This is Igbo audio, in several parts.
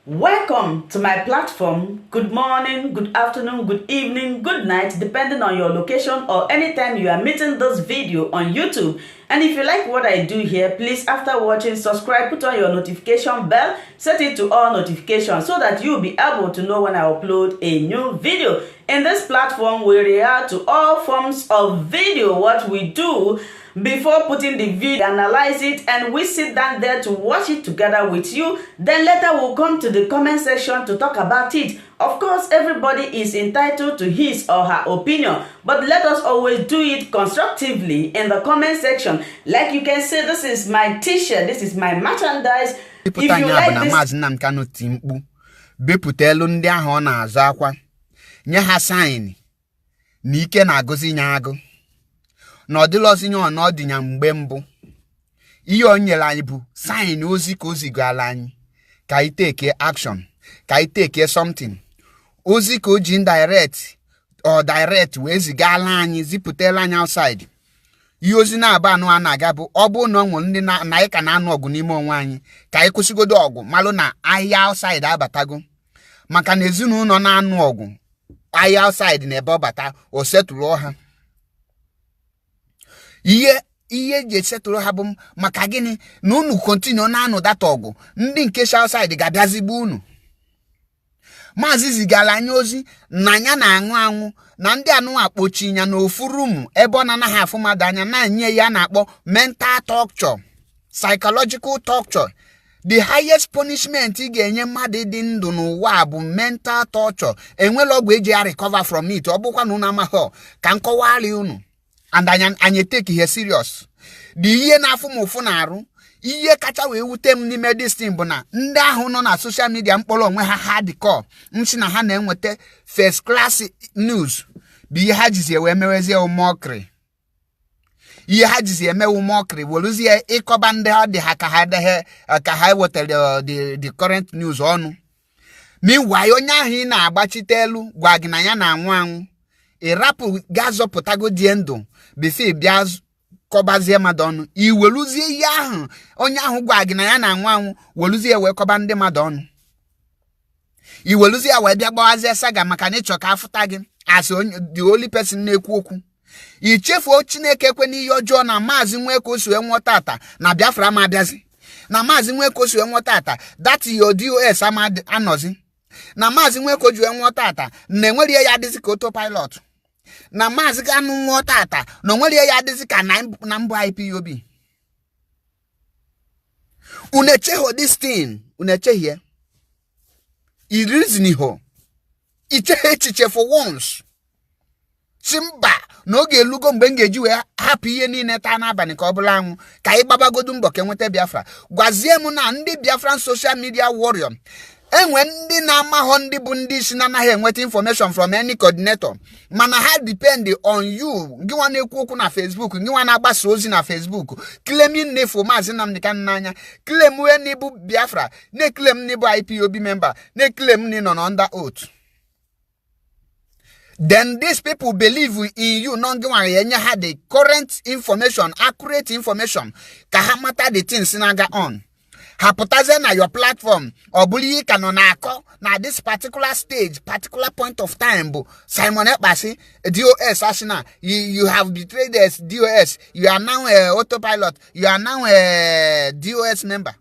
Welcome to my platform. Good morning, good afternoon, good evening, good night, depending on your location or anytime you are meeting this video on YouTube. And if you like what I do here, please, after watching, subscribe, put on your notification bell, set it to all notifications so that you'll be able to know when I upload a new video. In this platform, we react to all forms of video. What we do before putting the video, analyze it, and we sit down there to watch it together with you. Then later we'll come to the comment section to talk about it. Of course, everybody is entitled to his or her opinion, but let us always do it constructively in the comment section. Like you can see, this is my t-shirt, this is my merchandise. If you like this, Nnamdi Kanu timpu beputelu ndị ahụ ọ na-azọ akwa nye ha sign na ike na-agụzi nya agụ na ọdịlọzi nye ọnọdụ nya mgbe mbụ ihe o nyere anyị bụ sign ozi ka ozi gwala anyị ka anyị take action, ka anyị take something. Ozi ka o ji indirect or direct wee zigala anyị, zipụtela anyị outside. Ihe ozi na-aba anụ a na-aga bụ ọ bụ na ọnwụ ndị na anyị ka na-anụ ọgụ n'ime onwe anyị ka anyị kwụsịgodo ọgụ malụ na ahịa outside abatago, maka na ezinụlọ na-anụ ọgụ ahịa outside na ebe ọ bata o setụrụ ha. Ihe je setụrụ ha bụ maka gịnị na unu continue na-anụ data ọgụ, ndị nke outside ga-abịazigbu unu. Maazị zigala anyị ozi na anya na-aṅụ anwụ na ndị anụ akpochi ya n'ofu room ebe ọ na-anaghị afụ mmadụ anya na-enye ya na-akpọ mental torture, psychological torture. The highest punishment ị ga-enye mmadụ dị ndụ n'ụwa bụ mental torture. Enwela ọgwụ eji ya recover from it. Ọ bụkwa na unu amaghị ka nkọwari unu and anyị take ihe serious. The ihe na-afụ m ụfụ na-arụ, ihe kacha wee wute m n'ime this thing bụ na ndị ahụ nọ na social media mkpọrọ onwe ha hardcore nsi na ha na-enweta first class news bụ ihe ha jizi wee mewezie ụmọkịrị. Ihe ha jizi eme ụmọkịrị weluzie ịkọba ndị ha dị ha ka ha wetara the current news ọnụ. Meanwhile, onye ahụ ị na-agbachite elu gwa gị na ya na-anwụ anwụ, ịrapụ ga-azọpụtago die ndụ bifo bịa kọbazie mmadụ ọnụ, iweluzie ihe ahụ onye ahụ gwa gị na ya na-anwụ anwụ weluzie wee kọba ndị mmadụ ọnụ. Iweluzie wee bịa gbawazie saga maka na ịchọ ka afụta gị as the only person na-ekwu okwu. Ichefuo Chineke ekwe n'ihe ọjọọ na Maazị Nweke o si wee nwụọ tata na Biafra ma abịazi, na Maazị Nweke o si wee nwụọ tata that your DOS ama anọzi, na Maazị Nweke o ji wee nwụọ tata na enwere ihe ya adịzi ka autopilot, na Maazị Kanu nwụọ tata na onwere ihe ya adịzi ka na mbụ Ipob. Unecheho this thing, unechehie iriziniho ichehe echiche for once. Simba n'oge elugo mgbe m ga-eji wee hapụ ihe niile taa n'abalị ka ọ bụla anwụ ka anyị gbabagodu mbọ ka enweta Biafra. Gwazie m na ndị Biafran social media warrior enwe ndị na-amahọ ndị bụ ndị isi na-anaghị enweta information from any coordinator, mana ha depend on you. Gị nwa na-ekwu okwu na Facebook, gị nwa na-agbasa ozi na Facebook claiming n'efu Maazị Nnamdi Kanu n'anya, claim wee n'ibu Biafra, na-claim n'ibu Ipob member, na-claim n'i nọ under oath. Then these people believe in you. Had the current information, accurate information. Kahamata the things naga on. Hapotaze na your platform. Obuli kanonako na this particular stage, particular point of time. Simon Ekbasi, DOS Ashina. You have betrayed us, DOS. You are now a autopilot. You are now a DOS member.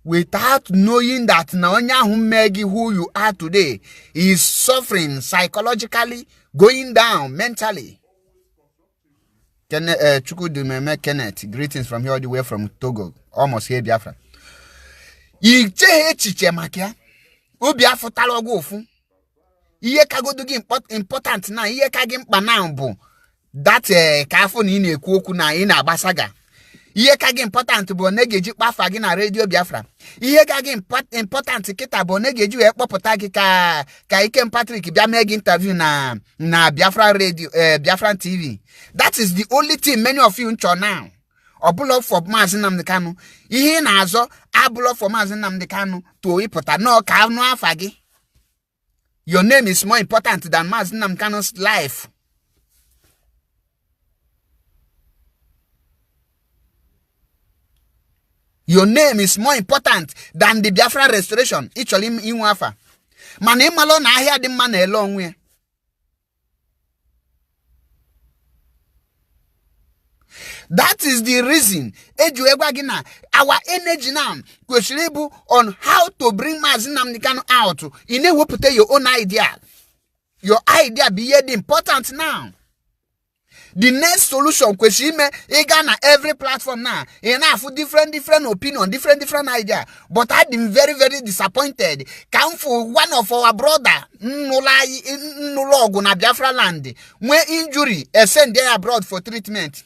Without knowing that Naonya Humegi, who you are today, is suffering psychologically, going down mentally. Kenneth, greetings from here all the way from Togo, almost here Biafra. Iche makia, Biafra talogofu. Iye kagodugi important na iye kagim banambo. That kafo ni ne kuoku na ina basaga. Ihe ka gị important bụ na ga-eji kpafa gị na radio Biafra. Ihe ka gị important kịta bụ na ga-eji wee kpọpụta gị ka Ikem Patrick bịa mee gị interview na Biafra radio, Biafra TV. That is the only thing many of you nchọ now. Ọbụla for Maazị Nnamdi Kanu. Ihe na-azọ abụla for Maazị Nnamdi Kanu to ịpụta no ka anụ afa gị. Your name is more important than Maazị Nnamdi Kanu's life. Your name is more important than the Biafra restoration. Actually, in wafa. Mane malo na ahia di man along way. That is the reason our energy now questionable on how to bring Nnamdi Kanu out. In a way, put your own idea. Your idea be important now. The next solution question me na every platform now. Enough for different opinion, different idea. But I've been very disappointed. Come for one of our brother no logo na Biafra land. When injury send there abroad for treatment.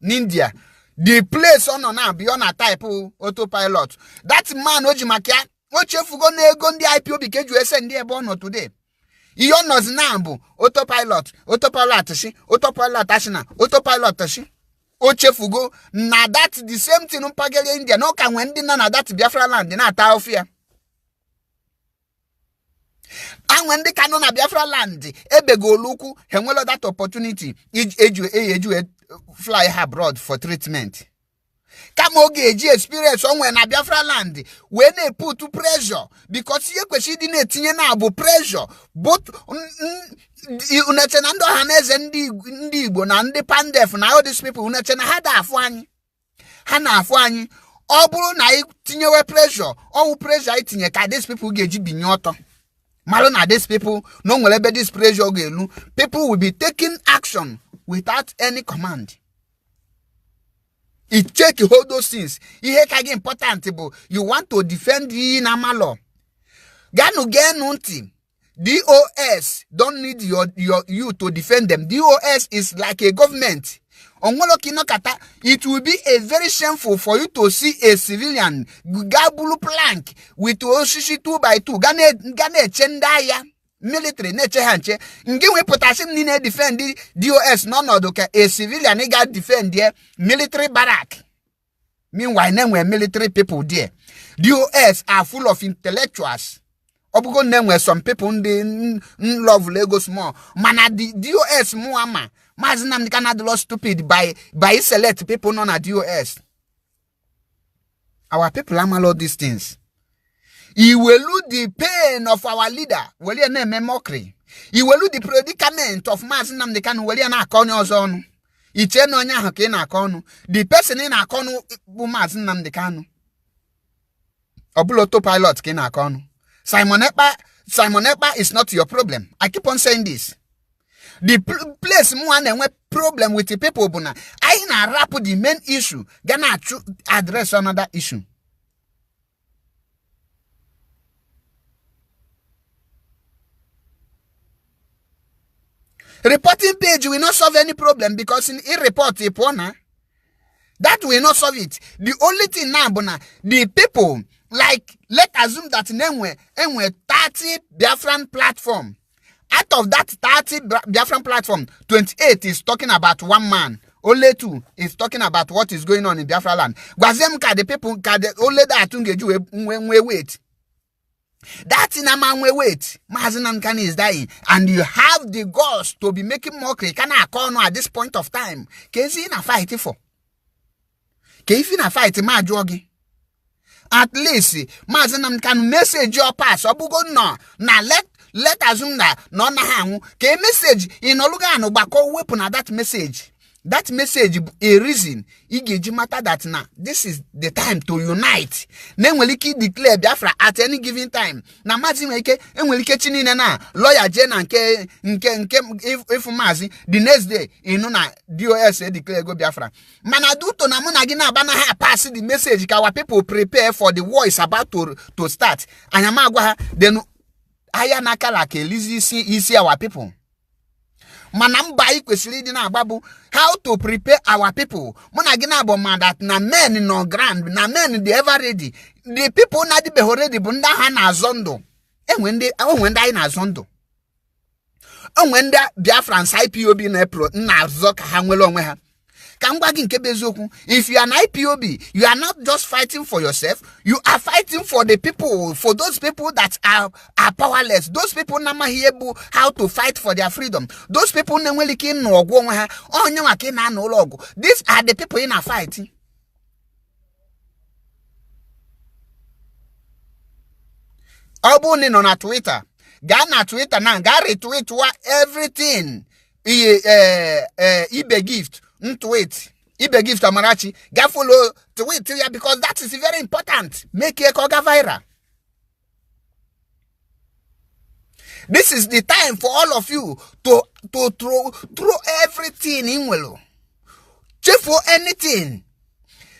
In India, the place on now beyond a type of autopilot. That man Ojimakia, what you go the IPO because you send there born today. You know Nambu, autopilot ashina, autopilot ashi. Ochefugo, na that the same thing on Pagale India, no can when dinner that Biafra land, in a Taofia. And when they cannot have Biafra land, Ebego Luku, Hemwelo that opportunity, eju fly abroad for treatment. Kamoge experience somewhere na Biafra land when they put to pressure because you question didn't na about pressure but unachena ndo haneze ndi Igbo na ndị pandef na all these people unachena hada afwanyi oburu na itinyewe pressure all pressure itinye ka these people geji binyoto malo na these people no nwelebe this pressure gelu people will be taking action without any command. It check all those things. It important. You want to defend the Namalo. Ganu gen unti. DOS don't need you to defend them. DOS is like a government. It will be a very shameful for you to see a civilian gabulu plank with Oshishi 2x2. Gane chendaya. Military nature hanche ngiwe potassium nine defend the DOS none of a civilian nigga defend there military barrack. Meanwhile name were military people there. DOS are full of intellectuals. Obugo name were some people in love Lagos more. Mana the DOS muama. Nnamdi Kanu lost stupid by select people non a DOS. Our people amalo these things. He will lose the pain of our leader. Will you name mockery? He will lose the predicament of Nnamdi Kanu. Will you not call your own? The person in a corner, Nnamdi Kanu. Obuloto pilot can akonu. Simon Ekpa is not your problem. I keep on saying this. The place one and problem with the people, Buna. I na rap the main issue. Gonna address another issue. Reporting page will not solve any problem because in report that will not solve it. The only thing now, the people, like, let's assume that name 30 Biafran platform. Out of that 30 Biafran platform, 28 is talking about one man. Only 2 is talking about what is going on in Biafra land. Gwazemka, the people, only that when we wait. That in a man we wait. Nnamdi Kanu is dying. And you have the guts to be making mockery. Can I call no at this point of time? Kezi in a fight for. Kezi in a fight, ma jogi. At least, Nnamdi Kanu message your pass. Obugo no. Now let assume that no na hangu. Ke message in Olugano bako weapon at that message. That message a reason igeji matter that now this is the time to unite. Then will declare Biafra at any given time. Na mazi weke enwelike chinine na lawyer Jen nke if mazi the next day na DOS declare go Biafra. Manadu to na muna gina bana ha pass the message ka our people prepare for the war is about to start. Anyama agwa then aya nakala ke isi our people. Manamba kwesiri di na babu how to prepare our people. Muna gina bo man that na men no grand na men they ever ready. The people na di be already bunda ha na zondo. Wende na zondo. Wende Biafrans IPOB na pro na zoka ha nwele onwe ha. If you are an IPOB, you are not just fighting for yourself, you are fighting for the people, for those people that are powerless, those people not able how to fight for their freedom, those people no these are the people in a fighting. Obuni no na Twitter. Ga na Twitter na ga retweet wa everything. Ibe gift. Tweet. Ibe gift Amarachi. Ga follow tweet ya because that is very important. Make it go viral. This is the time for all of you to throw everything in well. Check for anything.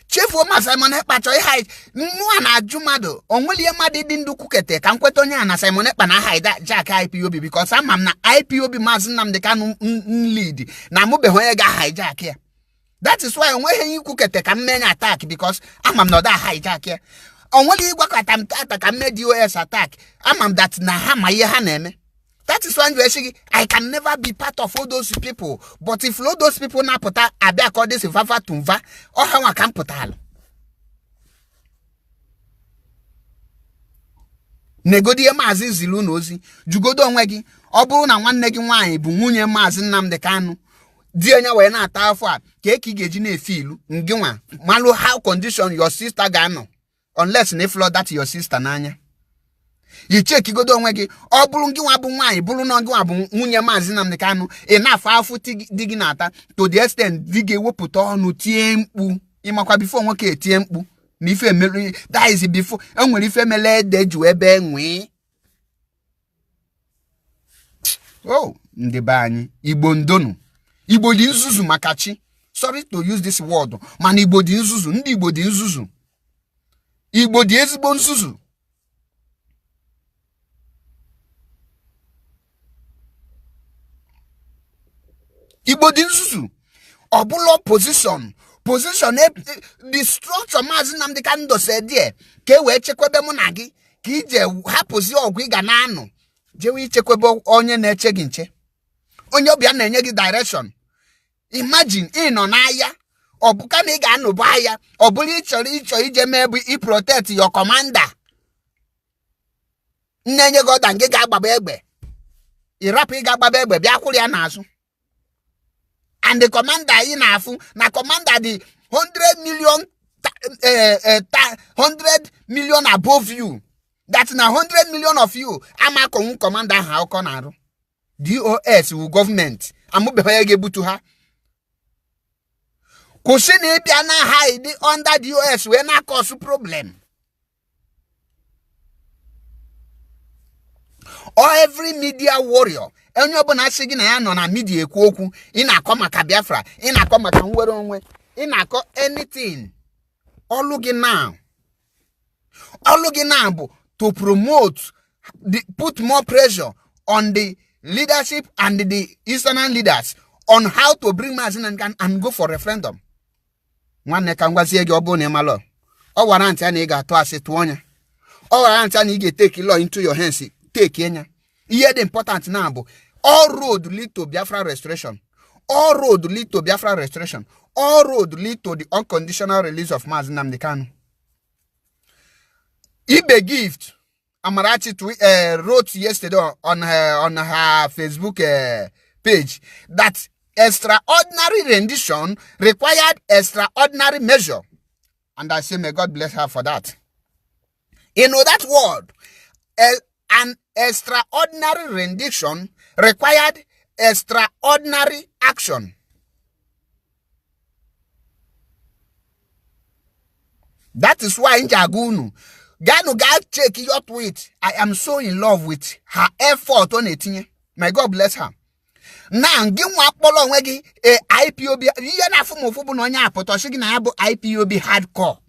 Check for my Simon Epacho hide. No na Jumado. Only a madi dindu kukete. Can kwetonya na Simon Epana hide that Jack IPOB because I'm na IPOB mazin Nnamdi Kanu lead. Na mube hoega hijack here. That is why when you kukete can men attack because I'm not that hijack here. Only work at attack can make DOS attack. I'm that na hama ye haneme. That is why you say I can never be part of all those people. But if all those people na pota abe according to Fafa Tumva, or how I can put all. Negodi mazi zilu nozi, jugodo onwegi, oburu na nwanne gi nwanyi bu nwunye mazi Nnamdi Kanu. Di anya we na ata afọ ka geji na efilu nginwa malu how condition your sister ga no unless na flood that your sister n'anya. You check igodo onwe gi oburu nginwa bu nwanyi buru no nginwa bu nwunye mazi Nnamdi Kanu enough afu digi na ata to the extent digi ewepụta ọnụ tie mkpu imakwa before nwoke etie mkpu na ife emeri that is before enwere ife mele deju ebe enwe. Oh ndị be anyị Igbo ndonu Igbo di nzuzu makachi. Sorry to use this word. Man Igbo di nzuzu. Ndi Igbo di nzuzu. Igbo di ezigbo nzuzu. Igbo di nzuzu. Obulo position. Position the structure Mazi Nnamdi Kanu said there. Ke we chekwebe mu na gi. Ki ije hapozi ogwu ga na anu. Je we chekwebe onye na eche gi nche. Onye obia na enye gi direction. Imagine ino na aya obuka na ga anu ba aya obuli icho ije mebu I protect your commander nnenye go da nge ga agbaba egbe irap ga agbaba egbe bia kwuri ya n'azu and the commander yi na afu na commander the 100 million above you that na 100 million of you ama ko commander ha ko na aru DOS wu government amube ha ga ebutu ha. Kushini piana hide under the US when I cause problem. Or every media warrior. Enyobona sigi na ya no na media ekwu ina akoma ka Biafra, ina akoma ka nwere onwe, ina akọ anything. Olugi now bụ to promote put more pressure on the leadership and the Eastern leaders on how to bring Mazi Nnamdi and go for referendum. Nwanne ka ngwazie gi obo na malo o warrant ya na ga to ase to onya o warrant ya na ga take law into your hands take enya ihe the important na bụ all road lead to Biafra restoration, all road lead to Biafra restoration, all road lead to the unconditional release of Mazi Nnamdi Kanu. Ibe gift Amarachi wrote yesterday on her Facebook page that extraordinary rendition required extraordinary measure. And I say, may God bless her for that. You know that word, an extraordinary rendition required extraordinary action. That is why in Jagunu, Ganu God check your tweet. I am so in love with her effort on it. May God bless her. Now, give one polo wegi IPOB. You na fumo fubu no nya poto shigi na yabo IPOB hardcore.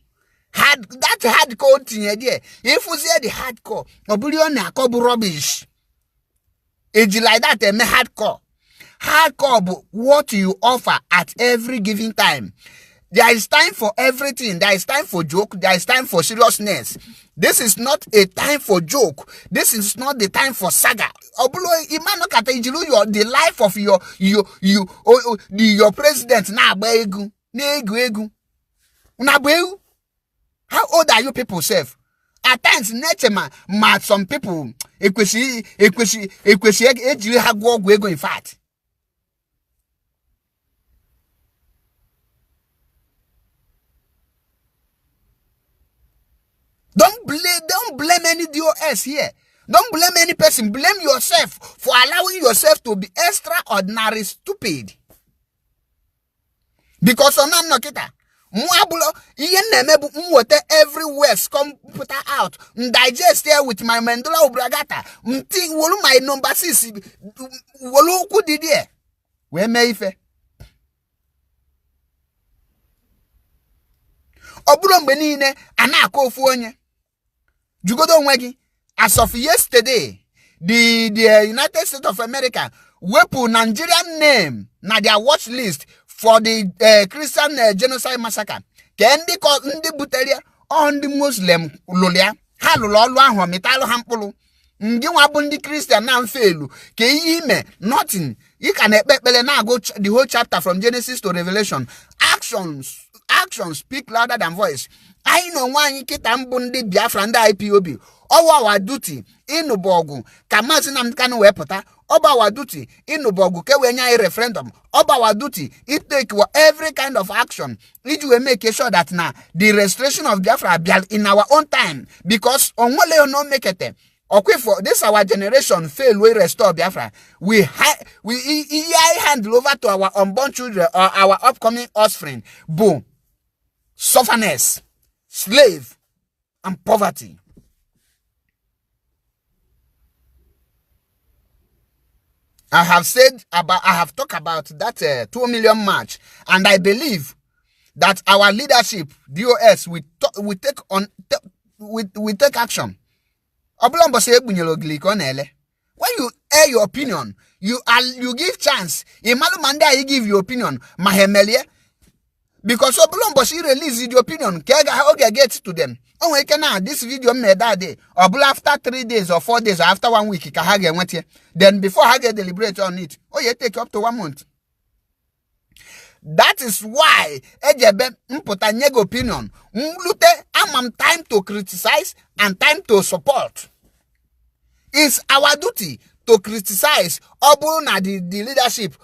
That hardcore thing there. If you say the hardcore, obuli on akobu rubbish. It's like that me hardcore. Hardcore what you offer at every given time. There is time for everything. There is time for joke. There is time for seriousness. This is not a time for joke. This is not the time for saga. The life of your president na egu. How old are you people, self? At times, nature some people in fact. Don't blame any DOS here. Don't blame any person. Blame yourself for allowing yourself to be extraordinary stupid. Because on no kita. Mwabulo, nemebu mwote everywhere come put out. Digest here with my mandula ubragata. Mting wolu my number 6. Wolu kudidie. We meife. Obulo mbenine anako ofuonye. Jugodo nwegi. As of yesterday, the United States of America wepu Nigerian name na their watch list for the Christian genocide massacre. Kendi ko ndi buteria on the Muslim lolia ha lulu olu ahụ mitalo hampulu ndi nwa bụ ndị Christian na mfelu ke ime nothing. You can ekpekpele na go the whole chapter from Genesis to Revelation. Actions speak louder than voice. I know nwanyi kita mbụ ndị Biafra ndị Ipob. Our duty inubogu kamazi Nnamdi Kanu wepụta. Our duty inubogu ke we nya referendum. Our duty it take every kind of action. It will make sure that now the restoration of Biafra in our own time, because onwele no make it. Okay, for this our generation fail we restore Biafra. We hand over to our unborn children or our upcoming offspring. Boom. Sufferness, slave, and poverty. I have talked about that 2 million march, and I believe that our leadership, DOS, will take action. When you air your opinion, you give chance. Imalumanda, you give your opinion. Mahemelie. Because Obulombo she release the opinion. Kega get to them. Oh, we can this video made that day. Or after 3 days or 4 days or after 1 week, Kahage went here. Then before Hage deliberate on it. Oh, you take up to 1 month. That is why Ejebe mpota nyego opinion. Mlute amam time to criticize and time to support. It's our duty to criticize. Obu na the leadership.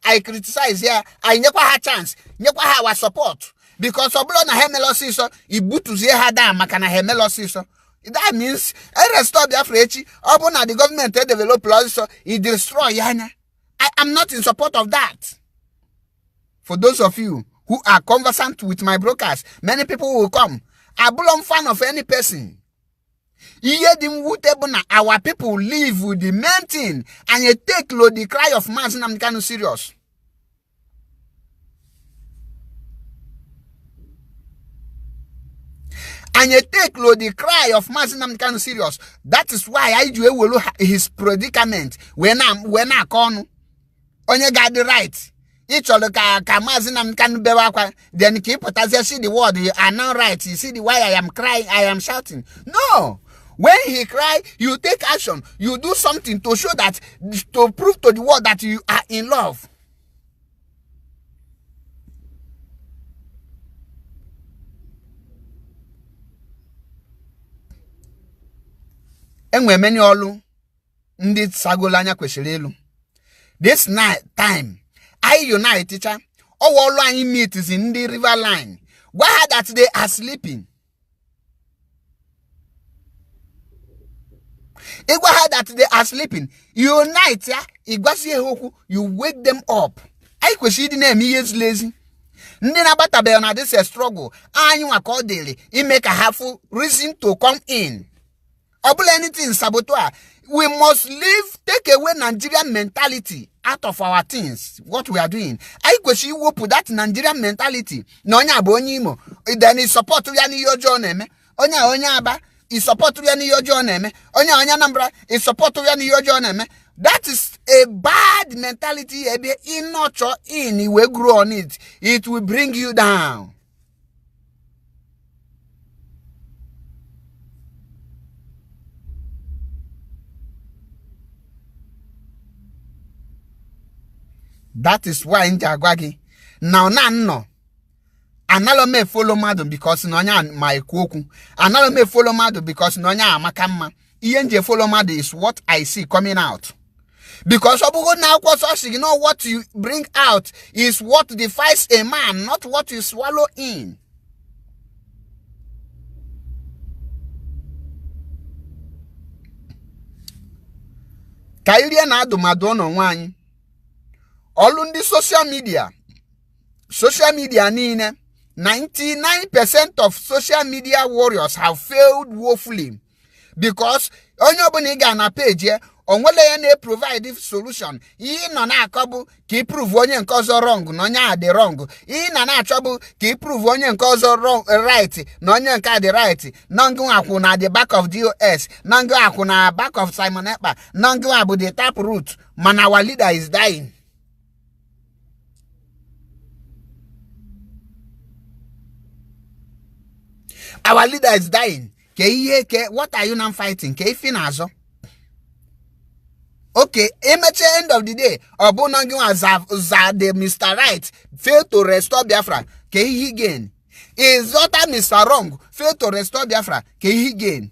I criticize here. I never had chance. Never have our support. Because Obu na hemelosiso, ibutu zie hada makana hemelosiso. That means I restore the Afrechi. Obu na the government develop laws so it destroy yana. I am not in support of that. For those of you who are conversant with my brokers, many people will come. I belong fan of any person. Our people live with the main thing, and you take the cry of Nnamdi Kanu serious. And you take the cry of Nnamdi Kanu serious. That is why I do his predicament when I come. Onye got the right. Each of the Nnamdi Kanu bewakwa. Then keep it see the word. You are not right. You see the why I am crying, I am shouting. No. When he cry, you take action. You do something to show that, to prove to the world that you are in love. Enwe many olu ndi sagolanya kwesịrị elu. This night time, I unite teacher. All olu meet is in the river line. Why that they are sleeping? Igwa that they are sleeping. Unite ya. You wake them up. I kwesịrị na eme years lazy. Ndị na-abatabe na this struggle. Anyị accordingly. It make a half reason to come in. Obula anything saboteur. We must leave, take away Nigerian mentality out of our things. What we are doing. I kwesịrị iwepụ that Nigerian mentality. Na onye abụ onye Imo. Then is support ya n'ihe ọjọọ na-eme. Onye Aba is support ya n'ihe ọjọọ na-eme. Onye Anambra is support ya n'ihe ọjọọ na-eme. That is a bad mentality. In nurture in, you will grow on it. It will bring you down. That is why in Jagwagi. Now, no. Analo me follow madu because nonya my kwoku. Analo me follow madu because nonya amakama. Iyenje follow madu is what I see coming out. Because you know what you bring out is what defies a man, not what you swallow in. Kairia na adụmadụ no nwanyi. Olu ndị social media niile, 99% of social media warriors have failed woefully because onye ọbụla ị ga na page onwele ya na provide solution. Ị nọ na akọbụ ka prove onye nke ọzọ wrong na onye a dị wrong. Ị nọ na achọbụ ka prove onye nke ọzọ wrong right na onye nke a dị right. Nongu akwụ na the back of DOS, nongu akwụ na back of Simon Ekpa, nongu abu the tap root. Man, our leader is dying. Our leader is dying. What are you now fighting? Finazo. Okay, end of the day, Obunangu the Mr. Right failed to restore Biafra. He gain. Is Zota Mr. Wrong failed to restore Biafra. He gain.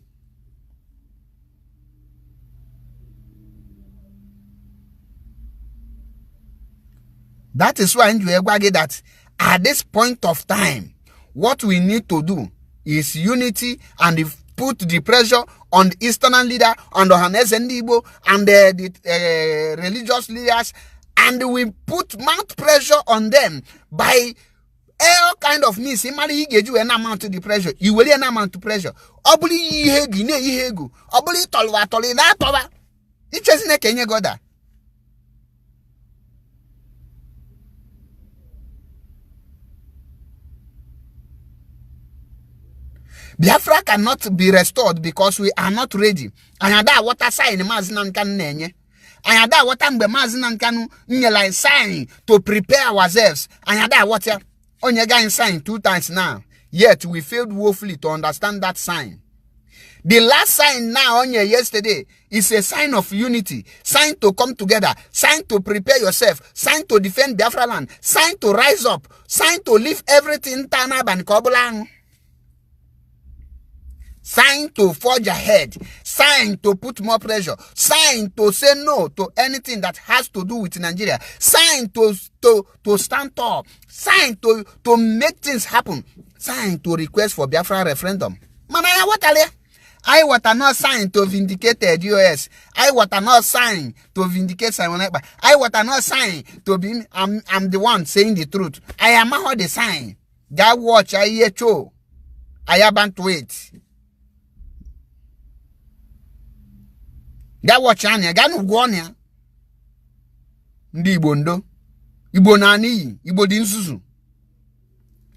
That is why you agree that at this point of time, what we need to do is unity and put the pressure on the Eastern leader, on the Hanes and Igbo, and the religious leaders, and we mount pressure on them by all kind of means. Imali get you an amount to the pressure. You will an amount to pressure. Obli yehegi ne yehegu. Obli tolwa na towa. It is ne Kenya goda. Biafra cannot be restored because we are not ready. Anyada water sign Mazinan Kanu nenye. Anyada water mbe Mazinan Kanu nyela sign to prepare ourselves. Anyada water onyega sign 2 times now. Yet we failed woefully to understand that sign. The last sign now on yesterday is a sign of unity, sign to come together, sign to prepare yourself, sign to defend Biafra land, sign to rise up, sign to leave everything Tanab and Kobulang. Sign to forge ahead, sign to put more pressure, sign to say no to anything that has to do with Nigeria, sign to stand up, sign to make things happen, sign to request for Biafra referendum. Manaya what ale? I want not sign to vindicate the US. I want not sign to vindicate Simon Ekpa. I want not sign to be I'm the one saying the truth. I am how the sign. God watch I hear cho. I haven't wait. Ga watch anya, ga nu gwonya. Ndi Igbo ndo. Igbo na ani, Igbo di nsusu.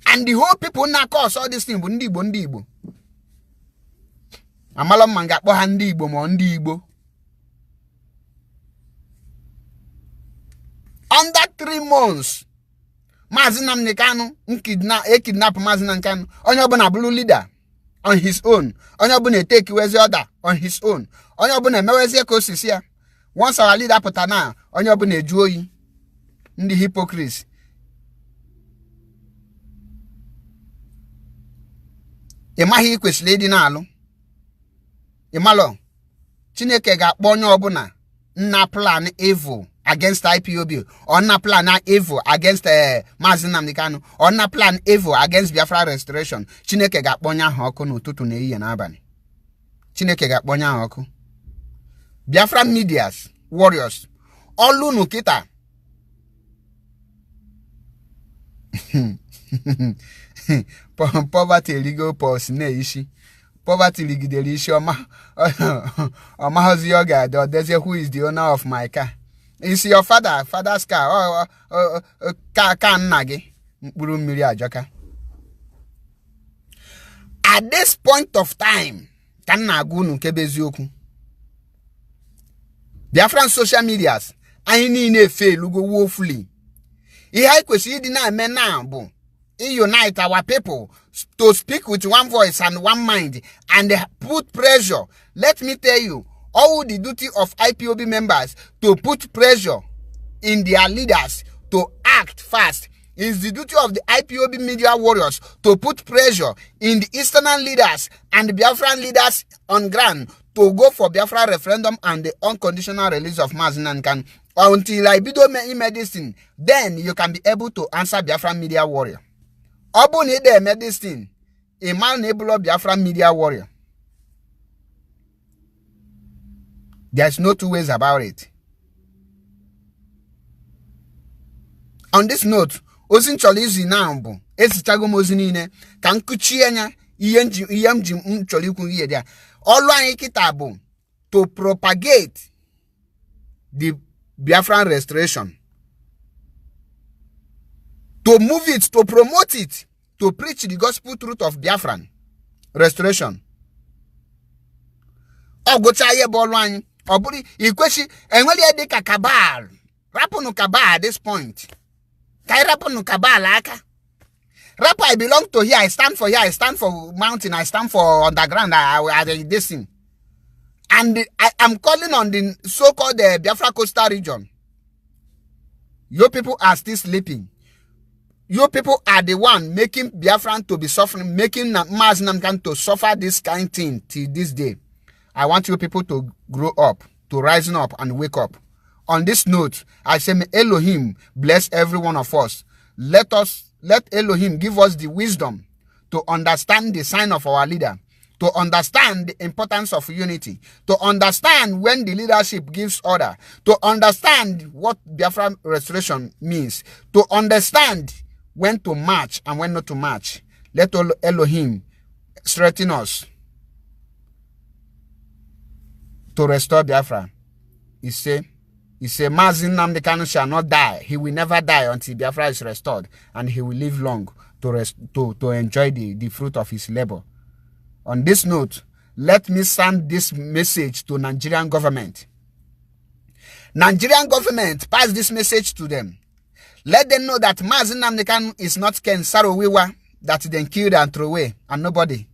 And the whole people na cause all this thing bu ndi Igbo. Amalo manga kpo ha ndi Igbo mo ndi Igbo. Under 3 months, Mazi Nnamdi Kanu kidnap Mazi Nnamdi Kanu. Onye obuna blue leader on his own. Onye obuna take wezi order on his own. Onye obuna mewezi ekosisi ya. Once our leader put na, onye obuna eju oyi. Ndi hypocrites. Emahi ikwesili ịdị na-alụ. Imalo, Chineke ga-akpọ onye ọbụla nna plan evil against IPOB, or na plan evil against Mazi Nnamdi Kanu, or na plan evil against Biafra restoration. Chineke ga-akpọ onye ahụ ọkụ n'ụtụtụ na ehihie na abalị. Chineke ga-akpọ onye ahụ ọkụ. Biafra medias, warriors, olu n'ukita. Poverty legal pulse na-ishi. Poverty ligidere ishi Omahozi Yoga, who is the owner of my car. It's your father's car. Car nagi. Mkpụrụ mmiri ajoka. At this point of time, kan na-agụ nke beziokwu. Biafran social medias, anyị niile fail go woefully. Ihe anyị kwesịrị ịdị na-eme na bụ unite our people to speak with one voice and one mind and put pressure. Let me tell you, all the duty of IPOB members to put pressure in their leaders to act fast. It's the duty of the IPOB media warriors to put pressure in the Eastern leaders and the Biafran leaders on ground to go for Biafra referendum and the unconditional release of Mazi Nnamdi Kanu. Until I do medicine, then you can be able to answer Biafran media warrior. Obu need the medicine. A man able of Biafra media warrior. There's no two ways about it. On this note, ozi nchọrọ izi now bụ esichago m ozi niile ka nkuchi anya ihe m ji nchọrọ ikwu ihe dia. Ọlụ anyị kịta bụ to propagate the Biafran restoration, to move it, to promote it, to preach the gospel truth of Biafran restoration. Ogocha ye bụ ọlụ anyị. Ọ bụrụ ikweshi enweli ya dịka cabal. Rapụnụ cabal at this point. Kai rapụnụ cabal aka. Rap, I belong to here. I stand for here. I stand for mountain. I stand for underground. I this thing. And I am calling on the so-called Biafra coastal region. You people are still sleeping. You people are the one making Biafran to be suffering, making Nnamdi Kanu to suffer this kind of thing till this day. I want you people to grow up, to rise up and wake up. On this note, I say, may Elohim bless every one of us. Let Elohim give us the wisdom to understand the sign of our leader, to understand the importance of unity, to understand when the leadership gives order, to understand what Biafra restoration means, to understand when to march and when not to march. Let Elohim strengthen us to restore Biafra. He say, Nnamdi Kanu shall not die. He will never die until Biafra is restored, and he will live long to enjoy the fruit of his labor. On this note, let me send this message to Nigerian government. Nigerian government, pass this message to them. Let them know that Nnamdi Kanu is not Ken Saro-Wiwa that they killed and throw away, and nobody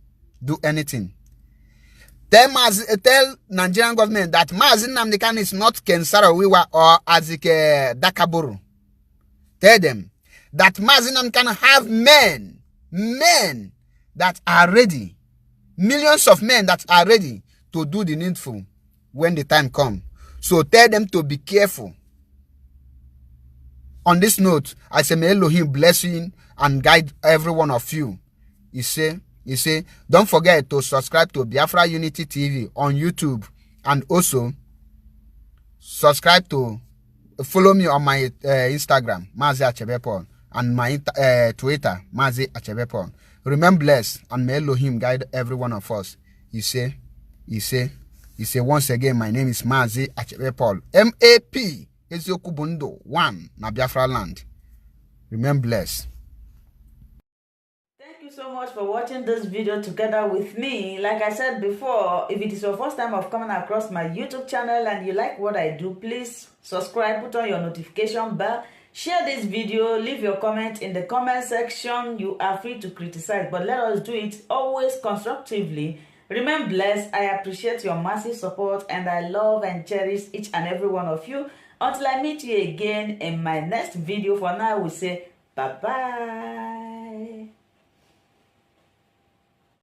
do anything. Tell Nigerian government that Nnamdi Kanu is not Ken Saro-Wiwa or Azike Dakaburu. Tell them that Nnamdi Kanu have men that are ready, millions of men that are ready to do the needful when the time comes. So tell them to be careful. On this note, I say, may Elohim bless you and guide every one of you. You say, don't forget to subscribe to Biafra Unity TV on YouTube, and also follow me on my Instagram, Mazi Achebepon, and my Twitter, Mazi Achebepon. Remain blessed, and may Elohim guide every one of us. You say, once again, my name is Mazi Achebepon. MAP, Eziokubundo 1, na Biafra land. Remain blessed. Thank you so much for watching this video together with me. Like I said before, if it is your first time of coming across my YouTube channel and you like what I do, please subscribe, put on your notification bell, share this video, leave your comment in the comment section. You are free to criticize, but let us do it always constructively. Remain blessed. I appreciate your massive support, and I love and cherish each and every one of you. Until I meet you again in my next video, for now I will say bye-bye.